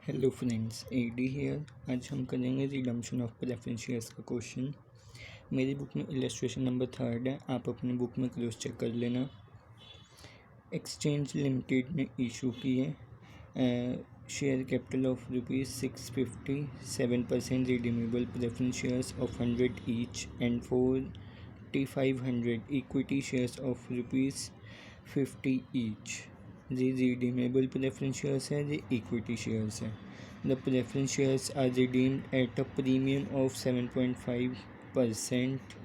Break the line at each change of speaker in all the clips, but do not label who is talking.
Hello friends, AD here. आज हम करेंगे रिडम्पशन ऑफ प्रेफरेंस शेयर्स का क्वेश्चन। मेरी बुक में इलस्ट्रेशन नंबर 3 है, आप अपनी बुक में क्रॉस चेक कर लेना। एक्सचेंज लिमिटेड ने इशू की है share capital of ₹650, 7% redeemable preference shares of 100 each and 4500 equity shares of ₹50 each. The redeemable preference shares है, the equity shares है। The preference shares are redeemed at a premium of 7.5%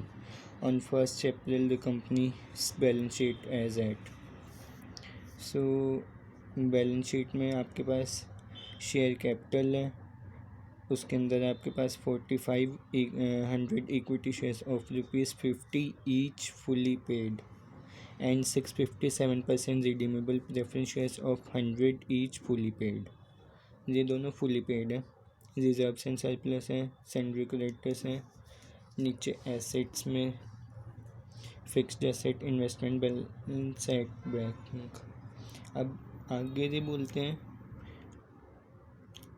on 1st April the company's balance sheet as at। So balance sheet में आपके पास share capital है, उसके अंदर आपके पास 4500 equity shares of ₹50 each fully paid and 657% redeemable preference shares of 100 each fully paid. ये दोनों fully paid है। Reserves and surplus हैं, सैंड्री क्रेडिटर्स हैं। नीचे एसेट्स में fixed asset, investment balance at bank. अब आगे ये बोलते हैं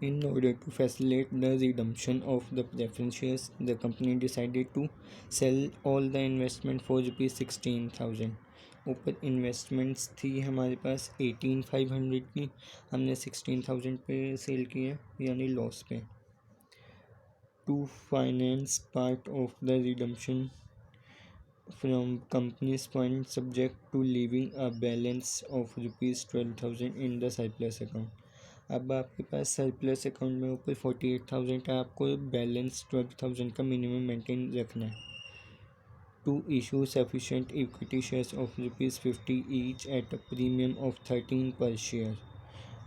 In order to facilitate the redemption of the preference shares, the company decided to sell all the investment for ₹16,000। ऊपर इन्वेस्टमेंट्स थी हमारे पास 18,500 की, हमने 16,000 पे सेल किया, यानी लॉस पे। To finance part of the redemption from companies fund subject to leaving a balance of ₹12,000 in the surplus account. अब आपके पास सरप्लस अकाउंट में ऊपर 48,000 का, आपको बैलेंस 12,000 का मिनिमम मेंटेन रखना है। To issue sufficient equity shares of ₹50 each at a premium of 13 per share.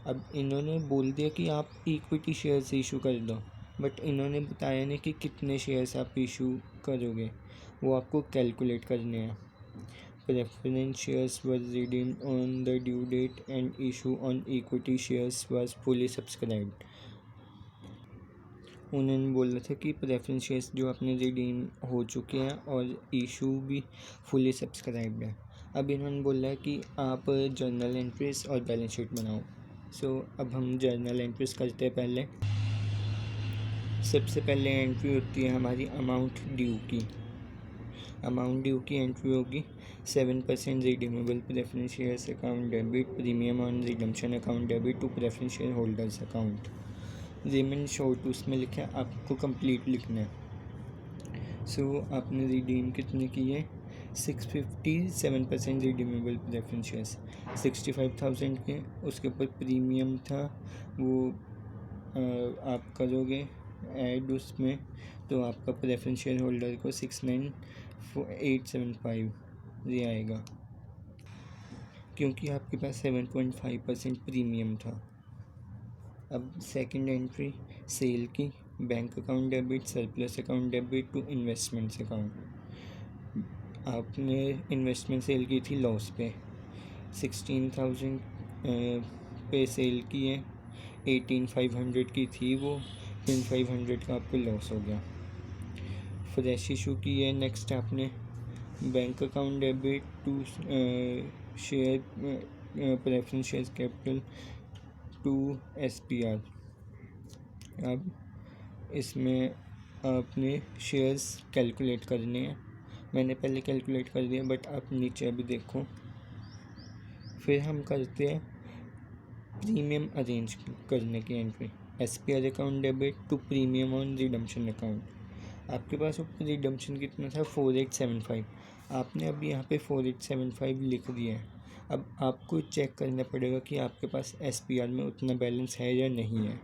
अब इन्होंने बोल दिया कि आप इक्विटी शेयर्स इशू कर दो, बट इन्होंने बताया नहीं कि कितने शेयर्स आप इशू करोगे, वो आपको कैलकुलेट करने हैं। Preference shares were redeemed on the due date and issue on equity shares was fully subscribed। उन्होंने बोला था कि प्रेफरेंस शेयर्स जो अपने रिडीम हो चुके हैं और इशू भी फुली सब्सक्राइब्ड है। अब इन्होंने बोला है कि आप जर्नल एंट्रीज और बैलेंस शीट बनाओ। सो अब हम जर्नल एंट्रीज करते हैं। पहले सबसे पहले एंट्री होती है हमारी अमाउंट ड्यू की। अमाउंट ड्यू की एंट्री होगी 7% redeemable preference shares account debit, premium on redemption account debit to preference share holders account. Remain short उसमें लिखा है, आपको कंप्लीट लिखना है। सो आपने रिडीम कितने की है? 650, 7% रिडीमेबल प्रेफरेंस शेयर्स 65,000 के। उसके ऊपर प्रीमियम था, वो आप करोगे ऐड उसमें, तो आपका प्रेफरेंस शेयर होल्डर को 69,875 ये आएगा, क्योंकि आपके पास 7.5% प्रीमियम था। अब सेकंड एंट्री सेल की, bank account debit, surplus account debit to investments account. आपने इन्वेस्टमेंट सेल की थी लॉस पे, 16,000 पे सेल की है, 18,500 की थी वो, 10,500 का आपको लॉस हो गया। फ्रेश इशू की है। नेक्स्ट आपने bank account debit to share preference share capital to SPR। अब इसमें आपने शेयर्स कैलकुलेट करने हैं, मैंने पहले कैलकुलेट कर दिया, बट आप नीचे अभी देखो। फिर हम करते हैं प्रीमियम अरेंज करने की entry, SPR account debit to premium on redemption account. आपके पास ऊपर रिडम्पशन कितना था? 4875। आपने अभी यहाँ पे 4875 लिख दिया है। अब आपको चेक करना पड़ेगा कि आपके पास SPR में उतना बैलेंस है या नहीं है।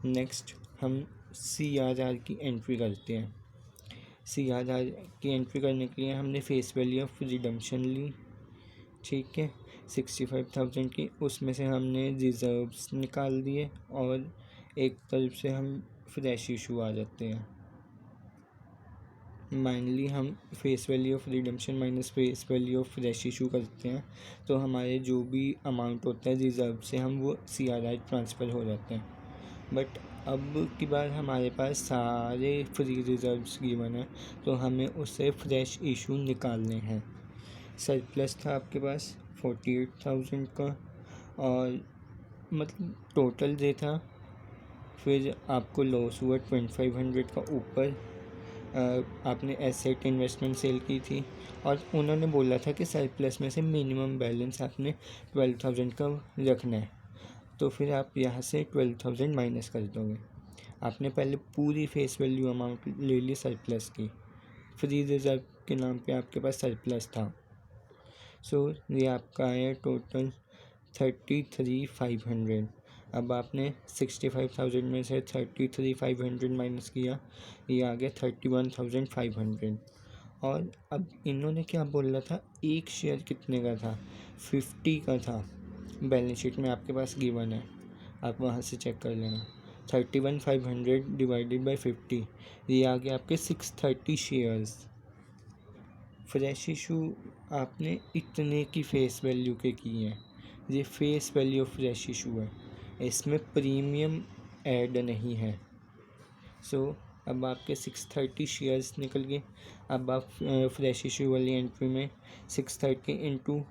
नेक्स्ट हम CRR की एंट्री करते हैं। CRR की एंट्री करने के लिए हमने फेस वैल्यू ऑफ रिडम्पशन ली, ठीक है, 65,000 की। उसमें से हमने रिजर्व्स निकाल दिए और एक तरफ से हम फ्रेश इशू आ जाते हैं। माइनली हम face value of redemption minus face value of fresh issue करते हैं, तो हमारे जो भी अमाउंट होता है रिजर्व से हम वो CRR ट्रांसफ़र हो जाते हैं। बट अब की बार हमारे पास सारे फ्री रिजर्व्स गिवन है, तो हमें उससे फ्रेश इशू निकालने हैं। सरप्लस था आपके पास 48,000 का, और मतलब टोटल ये था। फिर आपको लॉस हुआ 2500 का ऊपर। आपने एसेट इन्वेस्टमेंट सेल की थी और उन्होंने बोला था कि सरप्लस में से मिनिमम बैलेंस आपने 12,000 का रखना है। तो फिर आप यहाँ से 12,000 माइनस कर दोगे। आपने पहले पूरी फेस वैल्यू अमाउंट ले ली सरप्लस की, फ्री रिजर्व के नाम पे आपके पास सरप्लस था। सो ये आपका आया टोटल 33,500। अब आपने 65,000 में से 33,500 माइनस किया, ये आ गया 31,500। और अब इन्होंने क्या बोला था, एक शेयर कितने का था, 50 का था। बैलेंस शीट में आपके पास गिवन है, आप वहाँ से चेक कर लेना। 31,500 डिवाइडेड बाई 50, ये आ गया आपके 630 शेयर्स। फ्रेश इशू आपने इतने की फेस वैल्यू के किए हैं, ये face value of fresh issue है, इसमें प्रीमियम ऐड नहीं है। सो अब आपके 630 शेयर्स निकल गए। अब आप फ्रेश इशू वाली एंट्री में 630 इंटू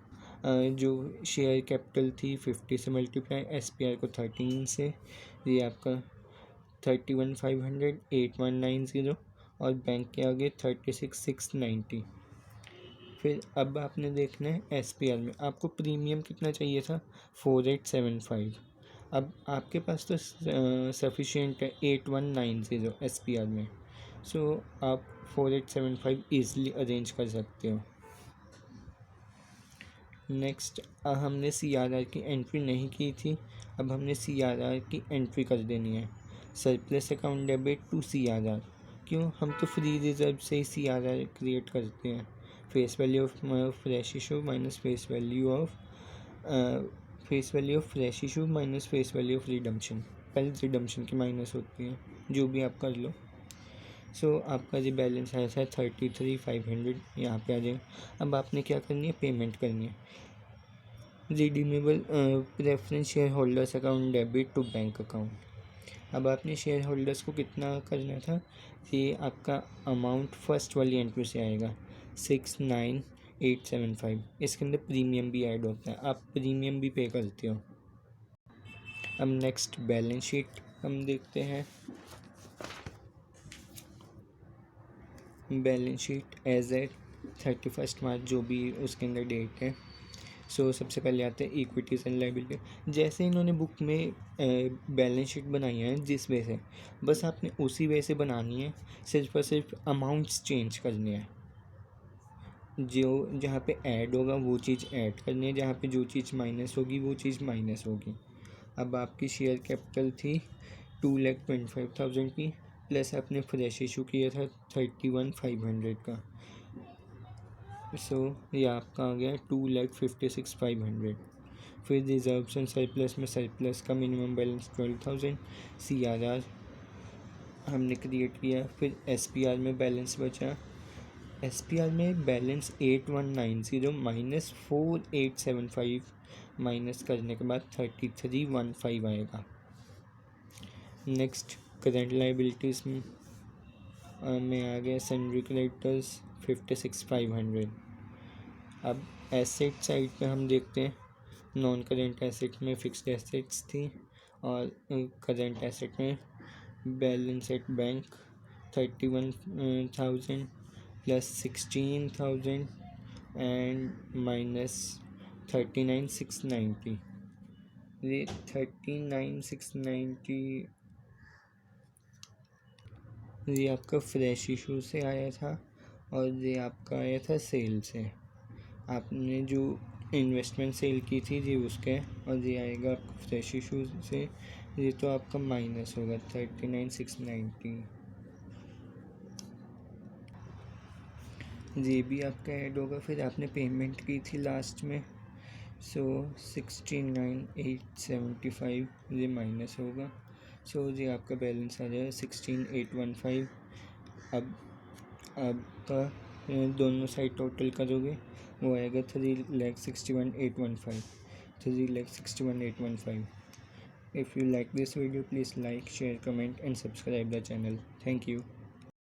जो शेयर कैपिटल थी 50 से मल्टीप्लाई, SPR को 13 से, ये आपका 31,500, 8190 और बैंक के आगे 36,690। फिर अब आपने देखना है SPR में आपको प्रीमियम कितना चाहिए था, 4875। अब आपके पास तो सफिशिएंट है 8190 SPR में। सो आप 4875 ईज़िली अरेंज कर सकते हो। नेक्स्ट हमने CRR की एंट्री नहीं की थी, अब हमने CRR की एंट्री कर देनी है। Surplus account debit to CRR। क्यों, हम तो फ्री रिजर्व से ही CRR क्रिएट करते हैं। Face value of fresh issue minus face value of fresh issue minus face value of redemption. पहले रिडम्पशन की माइनस होती है, जो भी आप कर लो। सो आपका जो बैलेंस आया था 33,500, यहाँ पे आ जाएगा। अब आपने क्या करनी है, पेमेंट करनी है। Redeemable preference share holders account debit to bank account. अब आपने शेयर होल्डर्स को कितना करना था, ये आपका अमाउंट फर्स्ट वाली एंट्री से आएगा 69,875। इसके अंदर प्रीमियम भी ऐड होता है, आप प्रीमियम भी पे करते हो। अब नेक्स्ट बैलेंस शीट हम देखते हैं। बैलेंस शीट एज एट 31 मार्च, जो भी उसके अंदर डेट है। सो सबसे पहले आते हैं इक्विटीज़ एंड लायबिलिटी। जैसे इन्होंने बुक में बैलेंस शीट बनाई है जिस वे से, बस आपने उसी वे से बनानी है, सिर्फ और सिर्फ अमाउंट्स चेंज करने हैं। जो जहाँ पे ऐड होगा वो चीज़ ऐड करनी है, जहाँ पे जो चीज़ माइनस होगी वो चीज़ माइनस होगी। अब आपकी शेयर कैपिटल थी 2,25,000 की, प्लस आपने फ्रेश इशू किया था 31,500 का। सो ये आपका आ गया 2,56,500। फिर रिजर्व्स एंड सरप्लस में सरप्लस का मिनिमम बैलेंस 12,000, CRR हमने क्रिएट किया। फिर SPR में बैलेंस बचा, SPR में बैलेंस 8190 माइनस 4875 माइनस करने के बाद 3315 आएगा। नेक्स्ट करेंट लाइबिलिटीज़ में आ गया सन्ड्री क्रेडिटर्स 56,500। अब एसेट साइड पे हम देखते हैं, नॉन करेंट एसेट में फिक्स्ड एसेट्स थी और करेंट एसेट में balance at bank 31,000 plus 16,000 and minus 39,690। ये 39,690 ये आपका फ्रेश इशू से आया था और ये आपका आया था सेल से। आपने जो इन्वेस्टमेंट सेल की थी जी उसके, और ये आएगा आपका फ्रेश इशू से, ये तो आपका माइनस होगा 39,690। ये भी आपका ऐड होगा। फिर आपने पेमेंट की थी लास्ट में, सो 69,875 ये माइनस होगा। सो ये आपका बैलेंस आ जाएगा 16,815। अब आपका दोनों साइड टोटल करोगे वो आएगा 3,61,815, 3,61,815। If you like this video, please like, share, comment and subscribe the channel. Thank you.